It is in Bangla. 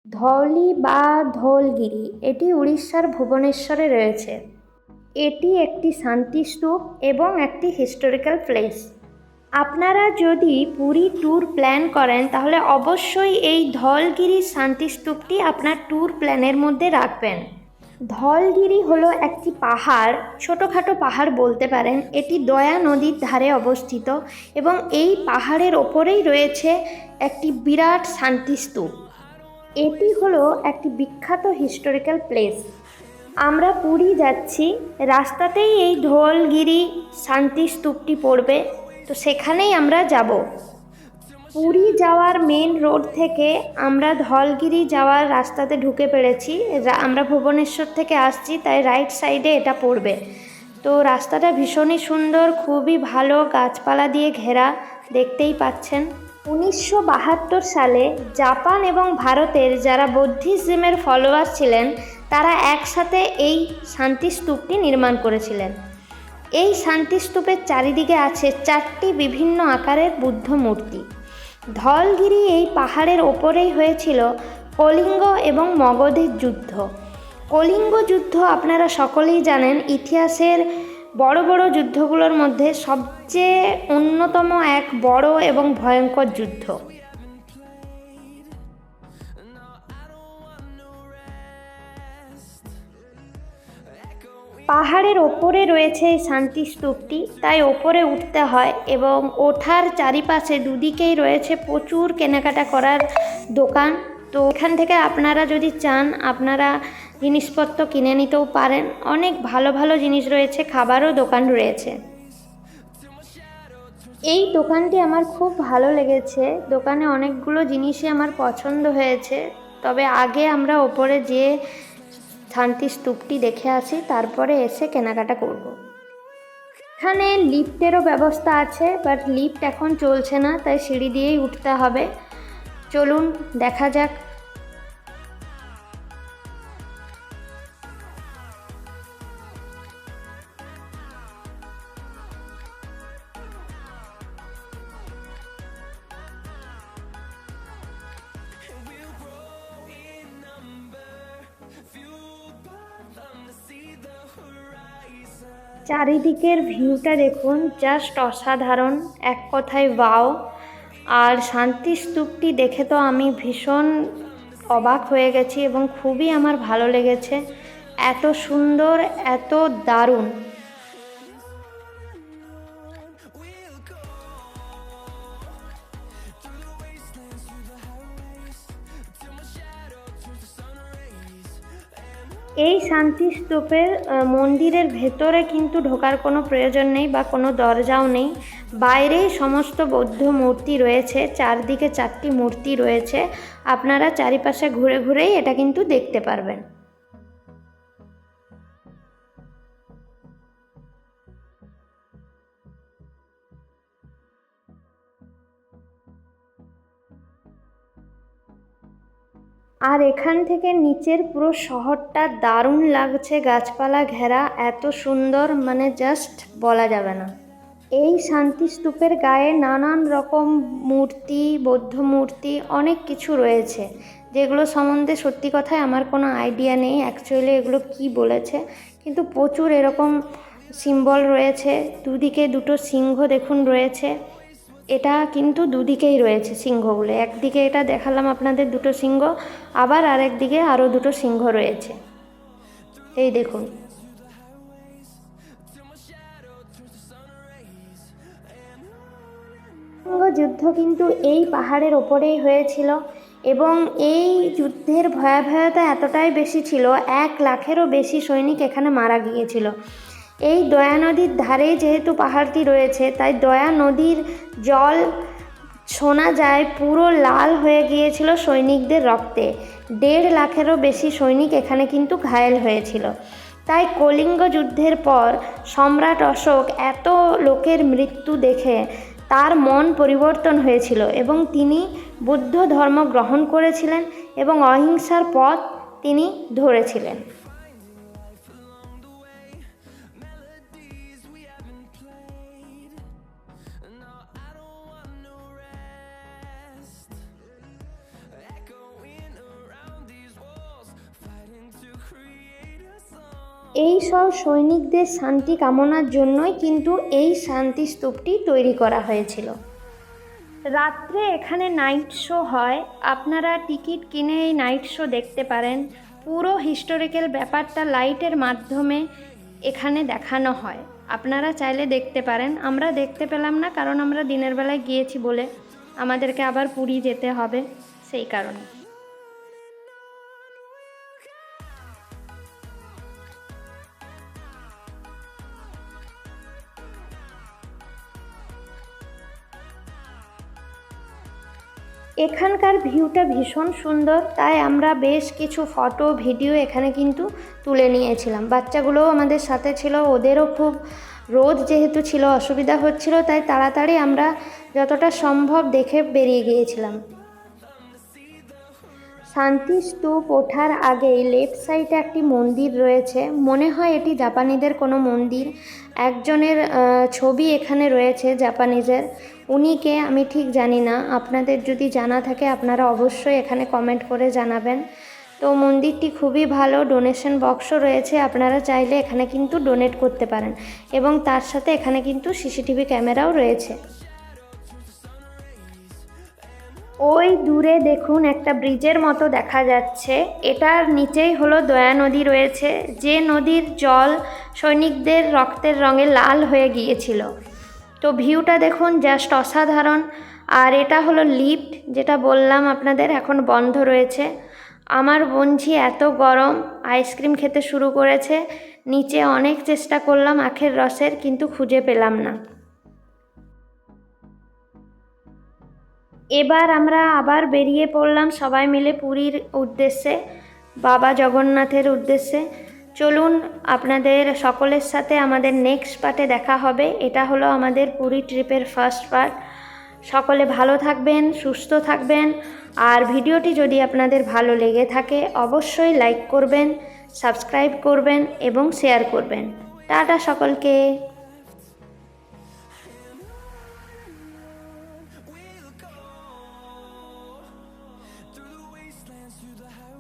ধওলি বা ধৌলগিরি এটি উড়িষ্যার ভুবনেশ্বরে রয়েছে। এটি একটি শান্তিস্তূপ এবং একটি হিস্টোরিক্যাল প্লেস। আপনারা যদি পুরী ট্যুর প্ল্যান করেন তাহলে অবশ্যই এই ধওলগিরি শান্তিস্তূপটি আপনার ট্যুর প্ল্যানের মধ্যে রাখবেন। ধওলগিরি হলো একটি পাহাড়, ছোটোখাটো পাহাড় বলতে পারেন। এটি দয়া নদীর ধারে অবস্থিত এবং এই পাহাড়ের ওপরেই রয়েছে একটি বিরাট শান্তিস্তূপ। এটি হলো একটি বিখ্যাত হিস্টোরিক্যাল প্লেস। আমরা পুরী যাচ্ছি, রাস্তাতেই এই ধওলগিরি শান্তিস্তূপটি পড়বে, তো সেখানেই আমরা যাব। পুরী যাওয়ার মেন রোড থেকে আমরা ধওলগিরি যাওয়ার রাস্তাতে ঢুকে পড়েছি। আমরা ভুবনেশ্বর থেকে আসছি, তাই রাইট সাইডে এটা পড়বে। তো রাস্তাটা ভীষণই সুন্দর, খুবই ভালো, গাছপালা দিয়ে ঘেরা, দেখতেই পাচ্ছেন। 1972 সালে জাপান এবং ভারতের যারা বৌদ্ধিজমের ফলোয়ার ছিলেন তারা একসাথে এই শান্তিস্তূপটি নির্মাণ করেছিলেন। এই শান্তিস্তূপের চারিদিকে আছে 4টি বিভিন্ন আকারের বুদ্ধ মূর্তি। ধওলগিরি এই পাহাড়ের ওপরেই হয়েছিল কলিঙ্গ এবং মগধের যুদ্ধ। কলিঙ্গ যুদ্ধ আপনারা সকলেই জানেন, ইতিহাসের বড় বড় যুদ্ধগুলোর মধ্যে সবচেয়ে অন্যতম এক বড় এবং ভয়ঙ্কর যুদ্ধ। পাহাড়ের ওপরে রয়েছে এই শান্তিস্তূপটি, তাই ওপরে উঠতে হয় এবং ওঠার চারিপাশে দুদিকেই রয়েছে প্রচুর কেনাকাটা করার দোকান। তো এখান থেকে আপনারা যদি চান আপনারা জিনিসপত্র কিনে নিতেও পারেন। অনেক ভালো ভালো জিনিস রয়েছে, খাবারও দোকান রয়েছে। এই দোকানটি আমার খুব ভালো লেগেছে, দোকানে অনেকগুলো জিনিসই আমার পছন্দ হয়েছে। তবে আগে আমরা ওপরে যেয়ে শান্তিস্তূপটি দেখে আসি, তারপরে এসে কেনাকাটা করব। এখানে লিফটেরও ব্যবস্থা আছে, বাট লিফট এখন চলছে না, তাই সিঁড়ি দিয়েই উঠতে হবে। চলুন দেখা যাক। চারিদিকের ভিউটা দেখুন, জাস্ট অসাধারণ, এক কথায় ওয়াও। আর শান্তিস্তূপটি দেখে তো আমি ভীষণ অবাক হয়ে গেছি এবং খুবই আমার ভালো লেগেছে। এত সুন্দর, এত দারুণ। এই শান্তিস্তূপের মন্দিরের ভেতরে কিন্তু ঢোকার কোনো প্রয়োজন নেই বা কোনো দরজাও নেই। বাইরেই সমস্ত বৌদ্ধ মূর্তি রয়েছে, চারদিকে 4টি মূর্তি রয়েছে। আপনারা চারিপাশে ঘুরে ঘুরেই এটা কিন্তু দেখতে পারবেন। আর এখান থেকে নিচের পুরো শহরটা দারুণ লাগছে, গাছপালা ঘেরা, এত সুন্দর, মানে জাস্ট বলা যাবে না। এই শান্তিস্তূপের গায়ে নানান রকম মূর্তি, বৌদ্ধ মূর্তি, অনেক কিছু রয়েছে, যেগুলো সম্বন্ধে সত্যি কথায় আমার কোনো আইডিয়া নেই অ্যাকচুয়ালি এগুলো কি বলেছে, কিন্তু প্রচুর এরকম সিম্বল রয়েছে। দুদিকে 2টো সিংহ দেখুন রয়েছে। এটা কিন্তু দুদিকেই রয়েছে সিংহগুলো, একদিকে এটা দেখালাম আপনাদের 2টো সিংহ, আবার আরেকদিকে আরও 2টো সিংহ রয়েছে, এই দেখুন। যুদ্ধ কিন্তু এই পাহাড়ের ওপরেই হয়েছিল এবং এই যুদ্ধের ভয়াবহতা এতটাই বেশি ছিল, 1 লাখেরও বেশি সৈনিক এখানে মারা গিয়েছিল। এই দয়া নদীর ধারেই যেহেতু পাহাড়টি রয়েছে, তাই দয়া নদীর জল শোনা যায় পুরো লাল হয়ে গিয়েছিল সৈনিকদের রক্তে। 1.5 লাখেরও বেশি সৈনিক এখানে কিন্তু ঘায়েল হয়েছিল। তাই কলিঙ্গ যুদ্ধের পর সম্রাট অশোক এত লোকের মৃত্যু দেখে তার মন পরিবর্তন হয়েছিল এবং তিনি বুদ্ধ ধর্ম গ্রহণ করেছিলেন এবং অহিংসার পথ তিনি ধরেছিলেন। এই সব সৈনিকদের শান্তি কামনার জন্যই কিন্তু এই শান্তি স্তূপটি তৈরি করা হয়েছিল। রাত্রে এখানে নাইট শো হয়, আপনারা টিকিট কিনে এই নাইট শো দেখতে পারেন। পুরো হিস্টোরিক্যাল ব্যাপারটা লাইটের মাধ্যমে এখানে দেখানো হয়, আপনারা চাইলে দেখতে পারেন। আমরা দেখতে পেলাম না, কারণ আমরা দিনের বেলায় গিয়েছি বলে আমাদেরকে আবার পুরী যেতে হবে, সেই কারণে। এখানকার ভিউটা ভীষণ সুন্দর, তাই আমরা বেশ কিছু ফটো ভিডিও এখানে কিন্তু তুলে নিয়েছিলাম। বাচ্চাগুলোও আমাদের সাথে ছিল, ওদেরও খুব রোদ যেহেতু ছিল অসুবিধা হচ্ছিল, তাই তাড়াতাড়ি আমরা যতটা সম্ভব দেখে বেরিয়ে গিয়েছিলাম। শান্তি স্তূপ ওঠার আগেই লেফট সাইডে একটি মন্দির রয়েছে, মনে হয় এটি জাপানিদের কোনো মন্দির। একজনের ছবি এখানে রয়েছে জাপানিজের, উনি কে আমি ঠিক জানি না, আপনাদের যদি জানা থাকে আপনারা অবশ্যই এখানে কমেন্ট করে জানাবেন। তো মন্দিরটি খুবই ভালো, ডোনেশন বক্সও রয়েছে, আপনারা চাইলে এখানে কিন্তু ডোনেট করতে পারেন, এবং তার সাথে এখানে কিন্তু সিসিটিভি ক্যামেরাও রয়েছে। ওই দূরে দেখুন একটা ব্রিজের মতো দেখা যাচ্ছে, এটার নিচেই হলো দয়া নদী রয়েছে, যে নদীর জল সৈনিকদের রক্তের রঙে লাল হয়ে গিয়েছিল। তো ভিউটা দেখুন, জাস্ট অসাধারণ। আর এটা হলো লিফট, যেটা বললাম আপনাদের এখন বন্ধ রয়েছে। আমার বোনঝি এত গরম আইসক্রিম খেতে শুরু করেছে, নিচে অনেক চেষ্টা করলাম আখের রসের, কিন্তু খুঁজে পেলাম না। এবার আমরা আবার বেরিয়ে পড়লাম সবাই মিলে পুরীর উদ্দেশ্যে, বাবা জগন্নাথের উদ্দেশ্যে। চলুন আপনাদের সকলের সাথে আমাদের নেক্সট পার্টে দেখা হবে। এটা হলো আমাদের পুরী ট্রিপের ফার্স্ট পার্ট। সকলে ভালো থাকবেন, সুস্থ থাকবেন, আর ভিডিওটি যদি আপনাদের ভালো লেগে থাকে অবশ্যই লাইক করবেন, সাবস্ক্রাইব করবেন এবং শেয়ার করবেন। টাটা সকলকে। Through the wastelands, through the highways.